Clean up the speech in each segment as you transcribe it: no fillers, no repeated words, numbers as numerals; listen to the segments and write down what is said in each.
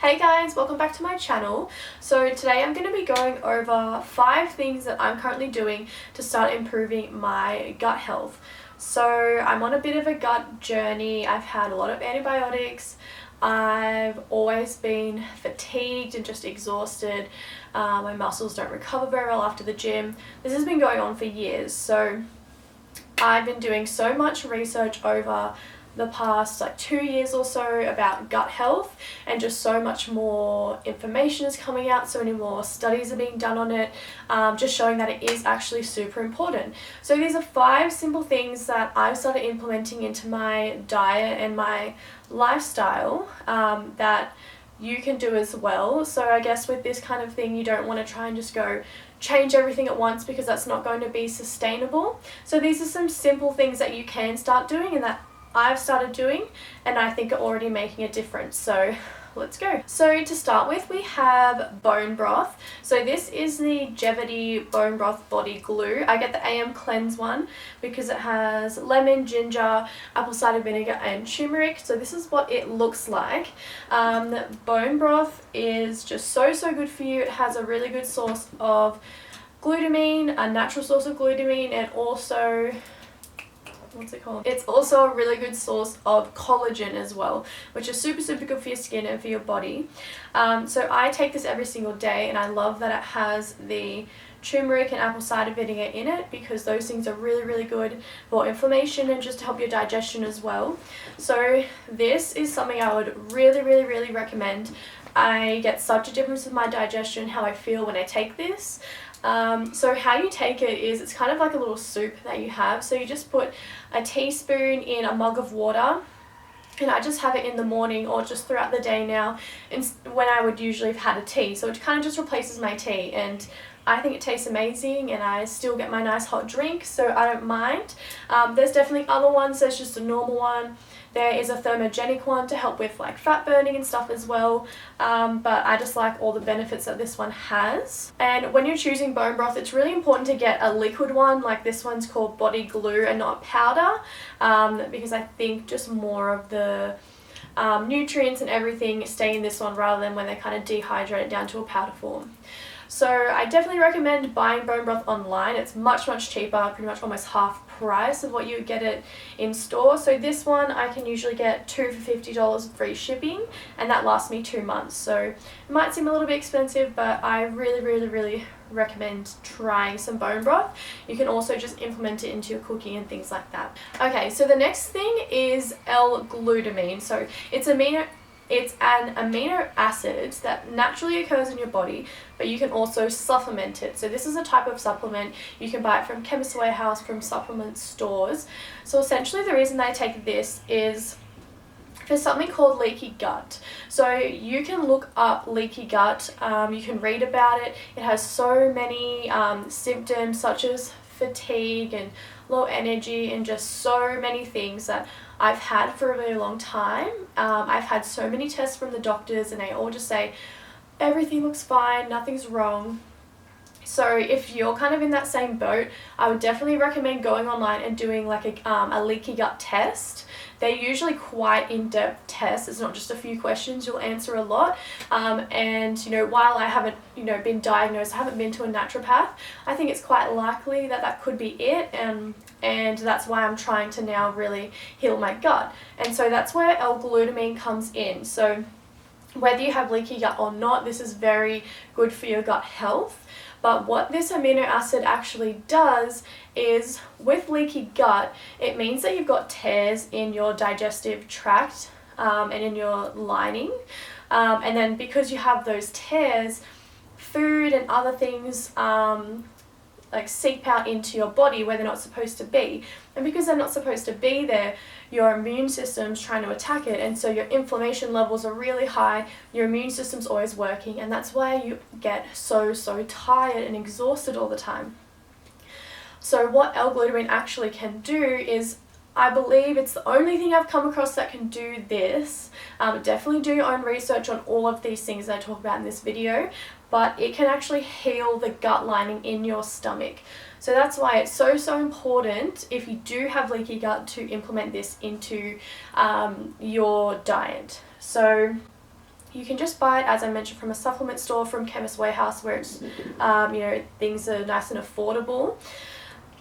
Hey guys, welcome back to my channel. So today I'm going to be going over 5 things that I'm currently doing to start improving my gut health. So I'm on a bit of a gut journey. I've had a lot of antibiotics. I've always been fatigued and just exhausted. My muscles don't recover very well after the gym. This has been going on for years. So I've been doing so much research over the past 2 years or so about gut health, and just so much more information is coming out, so many more studies are being done on it, just showing that it is actually super important. So these are 5 simple things that I've started implementing into my diet and my lifestyle that you can do as well. So I guess with this kind of thing, you don't want to try and just go change everything at once, because that's not going to be sustainable. So these are some simple things that you can start doing and that I've started doing, and I think are already making a difference. So let's go. So to start with, we have bone broth. So this is the Longevity bone broth body glue. I get the AM cleanse one because it has lemon, ginger, apple cider vinegar and turmeric. So this is what it looks like. Bone broth is just so good for you. It has a really good source of glutamine, a natural source of glutamine, and also it's also a really good source of collagen as well, which is super good for your skin and for your body. So I take this every single day, and I love that it has the turmeric and apple cider vinegar in it, because those things are really good for inflammation and just to help your digestion as well. So this is something I would really recommend. I get such a difference with my digestion, how I feel when I take this. So how you take it is, it's kind of like a little soup that you have. So you just put a teaspoon in a mug of water, and I just have it in the morning or just throughout the day now, and when I would usually have had a tea. So it kind of just replaces my tea, and I think it tastes amazing, and I still get my nice hot drink, so I don't mind. There's definitely other ones. There's just a normal one. There is a thermogenic one to help with fat burning and stuff as well, but I just like all the benefits that this one has. And when you're choosing bone broth, it's really important to get a liquid one, like this one's called body glue and not powder, because I think just more of the nutrients and everything stay in this one rather than when they kind of dehydrate it down to a powder form. So I definitely recommend buying bone broth online. It's much cheaper, pretty much almost half price of what you would get it in store. So this one I can usually get 2 for $50 free shipping, and that lasts me 2 months. So it might seem a little bit expensive, but I really recommend trying some bone broth. You can also just implement it into your cooking and things like that. Okay, so the next thing is L-glutamine. So it's an amino acid that naturally occurs in your body, but you can also supplement it. So this is a type of supplement. You can buy it from Chemist Warehouse, from supplement stores. So essentially the reason I take this is for something called leaky gut. So you can look up leaky gut, you can read about it. It has so many symptoms such as fatigue and low energy, and just so many things that I've had for a really long time. I've had so many tests from the doctors, and they all just say everything looks fine, nothing's wrong. So if you're kind of in that same boat, I would definitely recommend going online and doing a leaky gut test. They're usually quite in-depth tests. It's not just a few questions, you'll answer a lot. And while I haven't been diagnosed, I haven't been to a naturopath, I think it's quite likely that that could be it, and that's why I'm trying to now really heal my gut. And so that's where L-glutamine comes in. So whether you have leaky gut or not, this is very good for your gut health. But what this amino acid actually does is, with leaky gut, it means that you've got tears in your digestive tract and in your lining. And then because you have those tears, food and other things seep out into your body where they're not supposed to be. And because they're not supposed to be there, your immune system's trying to attack it, and so your inflammation levels are really high, your immune system's always working, and that's why you get so tired and exhausted all the time. So what L-glutamine actually can do is, I believe it's the only thing I've come across that can do this. Definitely do your own research on all of these things that I talk about in this video, but it can actually heal the gut lining in your stomach. So that's why it's so important, if you do have leaky gut, to implement this into your diet. So You can just buy it, as I mentioned, from a supplement store, from Chemist Warehouse, where it's, things are nice and affordable.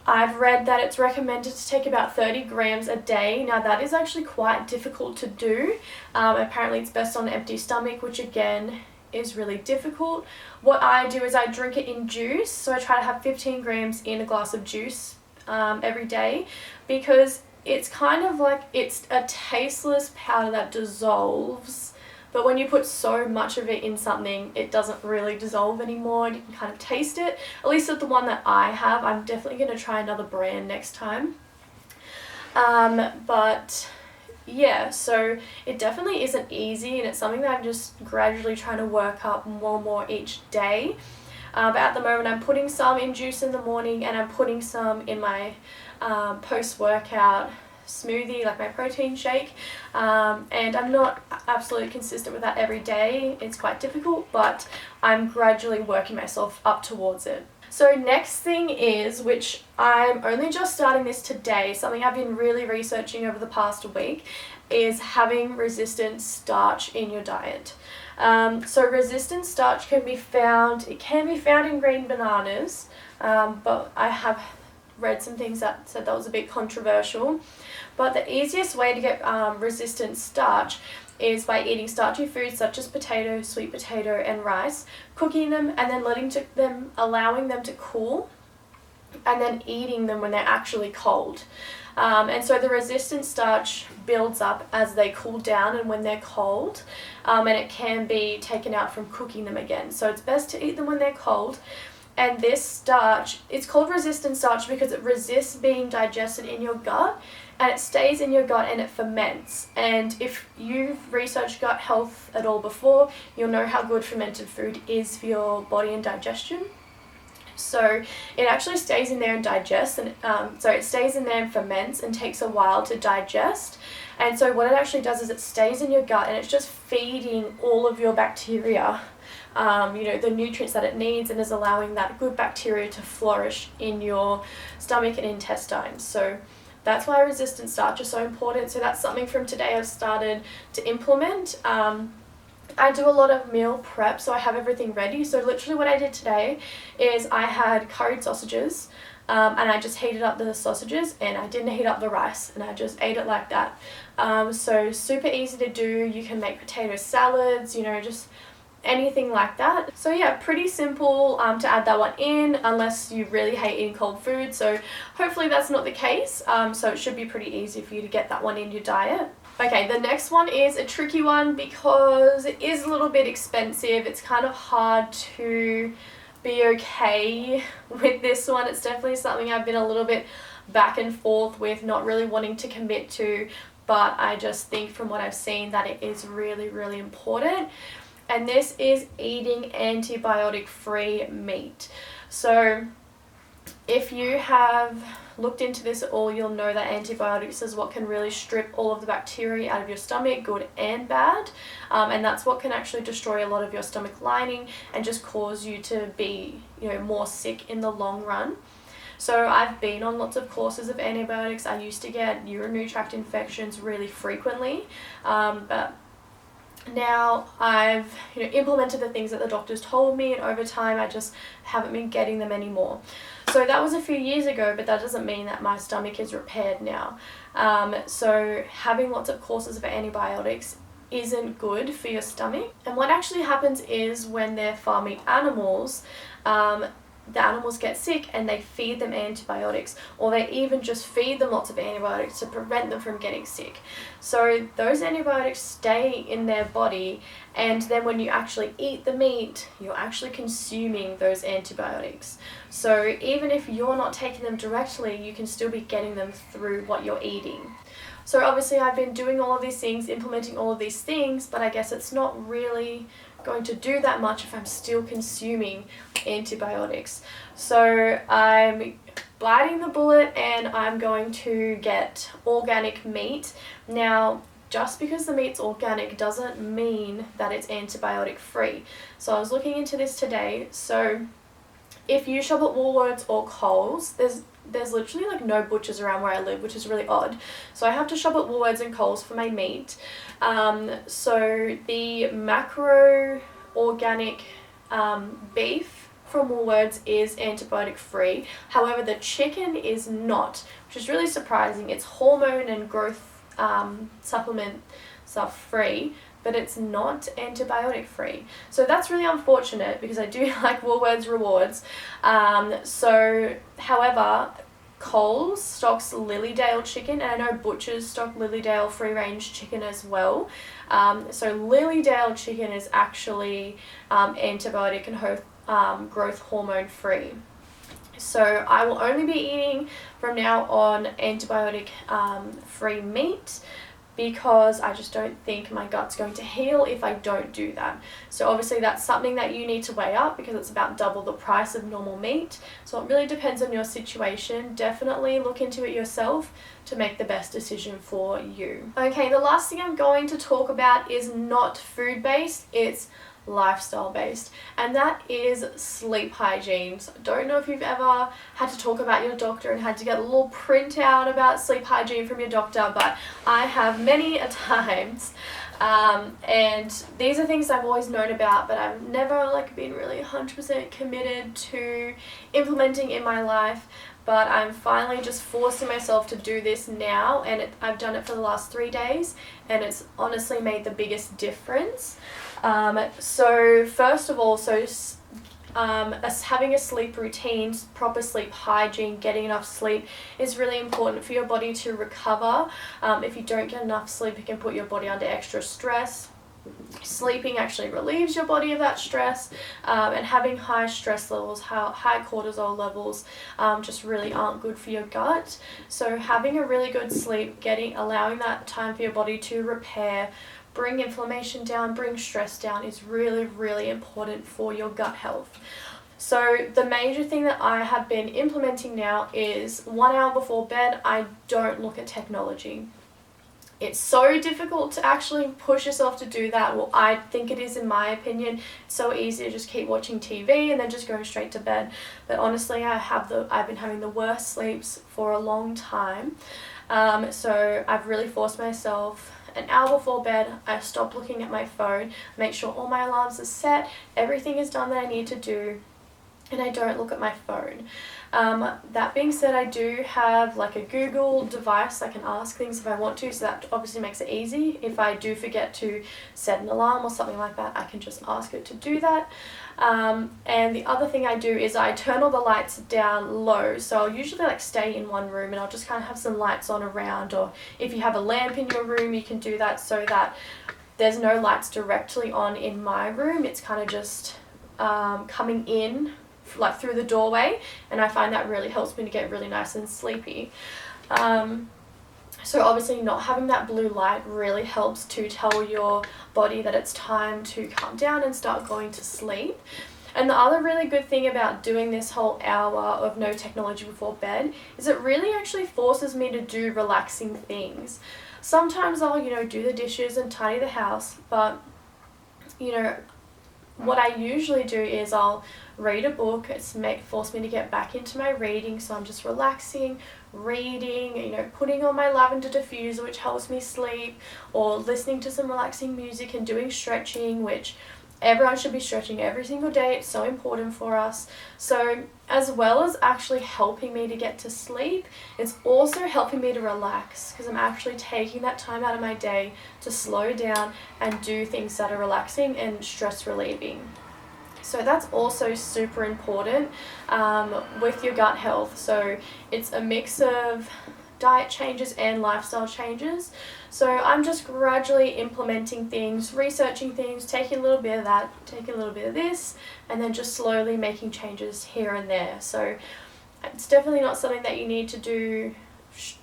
I've read that it's recommended to take about 30 grams a day. Now that is actually quite difficult to do. Apparently it's best on an empty stomach, which again is really difficult. What I do is I drink it in juice. So I try to have 15 grams in a glass of juice every day, because it's kind of like, it's a tasteless powder that dissolves. But when you put so much of it in something, it doesn't really dissolve anymore, and you can kind of taste it. At least with the one that I have. I'm definitely going to try another brand next time. But yeah, so it definitely isn't easy, and it's something that I'm just gradually trying to work up more and more each day. But at the moment I'm putting some in juice in the morning, and I'm putting some in my post-workout smoothie, like my protein shake, and I'm not absolutely consistent with that every day. It's quite difficult, but I'm gradually working myself up towards it. So next thing is, which I'm only just starting this today, something I've been really researching over the past week, is having resistant starch in your diet. So resistant starch can be found in green bananas, but I have read some things that said that was a bit controversial. But the easiest way to get resistant starch is by eating starchy foods such as potato, sweet potato and rice, cooking them and then allowing them to cool, and then eating them when they're actually cold. And so the resistant starch builds up as they cool down and when they're cold, and it can be taken out from cooking them again. So it's best to eat them when they're cold. And this starch, it's called resistant starch because it resists being digested in your gut, and it stays in your gut and it ferments. And if you've researched gut health at all before, you'll know how good fermented food is for your body and digestion. So it actually stays in there and digests, and it stays in there and ferments and takes a while to digest. And so what it actually does is it stays in your gut, and it's just feeding all of your bacteria the nutrients that it needs, and is allowing that good bacteria to flourish in your stomach and intestines. So that's why resistant starch is so important. So that's something from today I've started to implement. I do a lot of meal prep, so I have everything ready. So literally what I did today is I had curried sausages, and I just heated up the sausages, and I didn't heat up the rice, and I just ate it like that. So super easy to do. You can make potato salads, just anything like that. So yeah, pretty simple to add that one in, unless you really hate eating cold food. So hopefully that's not the case. So it should be pretty easy for you to get that one in your diet. Okay, the next one is a tricky one because it is a little bit expensive. It's kind of hard to be okay with this one. It's definitely something I've been a little bit back and forth with, not really wanting to commit to, but I just think from what I've seen that it is really, really important. And this is eating antibiotic-free meat. So if you have looked into this at all, you'll know that antibiotics is what can really strip all of the bacteria out of your stomach, good and bad. And that's what can actually destroy a lot of your stomach lining and just cause you to be, more sick in the long run. So I've been on lots of courses of antibiotics. I used to get urinary tract infections really frequently, but now I've implemented the things that the doctors told me, and over time I just haven't been getting them anymore. So that was a few years ago, but that doesn't mean that my stomach is repaired now. So having lots of courses of antibiotics isn't good for your stomach. And what actually happens is when they're farming animals, the animals get sick and they feed them antibiotics, or they even just feed them lots of antibiotics to prevent them from getting sick. So those antibiotics stay in their body, and then when you actually eat the meat, you're actually consuming those antibiotics. So even if you're not taking them directly, you can still be getting them through what you're eating. So obviously I've been doing all of these things, implementing all of these things, but I guess it's not really going to do that much if I'm still consuming antibiotics. So I'm biting the bullet and I'm going to get organic meat. Now, just because the meat's organic doesn't mean that it's antibiotic free. So I was looking into this today. So if you shop at Woolworths or Coles, there's there's literally like no butchers around where I live, which is really odd. So I have to shop at Woolworths and Coles for my meat. So the macro organic beef from Woolworths is antibiotic free. However, the chicken is not, which is really surprising. It's hormone and growth supplement stuff free, but it's not antibiotic free. So that's really unfortunate because I do like Woolworths rewards. However, Coles stocks Lilydale chicken, and I know butchers stock Lilydale free range chicken as well. So Lilydale chicken is actually antibiotic and growth hormone free. So I will only be eating from now on antibiotic free meat, because I just don't think my gut's going to heal if I don't do that. So obviously that's something that you need to weigh up, because it's about double the price of normal meat. So it really depends on your situation. Definitely look into it yourself to make the best decision for you. Okay, the last thing I'm going to talk about is not food-based, it's lifestyle based, and that is sleep hygiene. So I don't know if you've ever had to talk about your doctor and had to get a little printout about sleep hygiene from your doctor, but I have many a times. And these are things I've always known about, but I've never been really 100% committed to implementing in my life. But I'm finally just forcing myself to do this now, and I've done it for the last 3 days, and it's honestly made the biggest difference. So first of all, having a sleep routine, proper sleep hygiene, getting enough sleep is really important for your body to recover. If you don't get enough sleep, it can put your body under extra stress. Sleeping actually relieves your body of that stress, and having high stress levels, high cortisol levels, just really aren't good for your gut. So having a really good sleep, allowing that time for your body to repair, bring inflammation down, bring stress down, is really, really important for your gut health. So the major thing that I have been implementing now is 1 hour before bed, I don't look at technology. It's so difficult to actually push yourself to do that. Well, I think it is, in my opinion. It's so easy to just keep watching TV and then just going straight to bed. But honestly, I've been having the worst sleeps for a long time. So I've really forced myself. An hour before bed, I stop looking at my phone, make sure all my alarms are set, everything is done that I need to do, and I don't look at my phone. That being said, I do have a Google device. I can ask things if I want to, so that obviously makes it easy. If I do forget to set an alarm or something like that, I can just ask it to do that. And the other thing I do is I turn all the lights down low. So I'll usually stay in one room, and I'll just kind of have some lights on around, or if you have a lamp in your room, you can do that so that there's no lights directly on in my room. It's kind of just coming in through the doorway, and I find that really helps me to get really nice and sleepy. So obviously not having that blue light really helps to tell your body that it's time to calm down and start going to sleep. And the other really good thing about doing this whole hour of no technology before bed is it really actually forces me to do relaxing things. Sometimes I'll, do the dishes and tidy the house, but, what I usually do is I'll read a book. It's force me to get back into my reading, so I'm just relaxing, reading, putting on my lavender diffuser, which helps me sleep, or listening to some relaxing music and doing stretching, which everyone should be stretching every single day. It's so important for us. So as well as actually helping me to get to sleep, it's also helping me to relax, because I'm actually taking that time out of my day to slow down and do things that are relaxing and stress relieving. So that's also super important with your gut health. So it's a mix of diet changes and lifestyle changes. So I'm just gradually implementing things, researching things, taking a little bit of that, taking a little bit of this, and then just slowly making changes here and there. So it's definitely not something that you need to do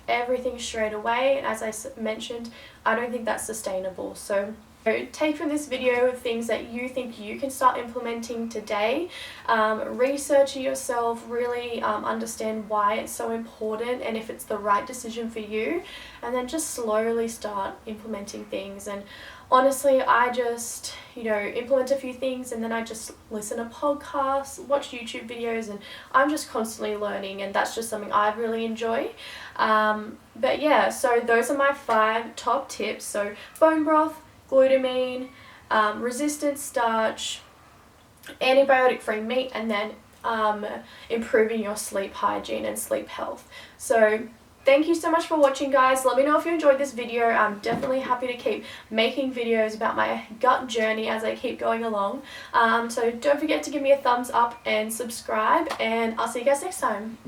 everything straight away. As I mentioned, I don't think that's sustainable. So So take from this video things that you think you can start implementing today. Research it yourself, really understand why it's so important and if it's the right decision for you, and then just slowly start implementing things. And honestly, I just, implement a few things, and then I just listen to podcasts, watch YouTube videos, and I'm just constantly learning, and that's just something I really enjoy. But yeah, so those are my 5 top tips. So bone broth, glutamine, resistant starch, antibiotic-free meat, and then improving your sleep hygiene and sleep health. So thank you so much for watching, guys. Let me know if you enjoyed this video. I'm definitely happy to keep making videos about my gut journey as I keep going along. So don't forget to give me a thumbs up and subscribe, and I'll see you guys next time.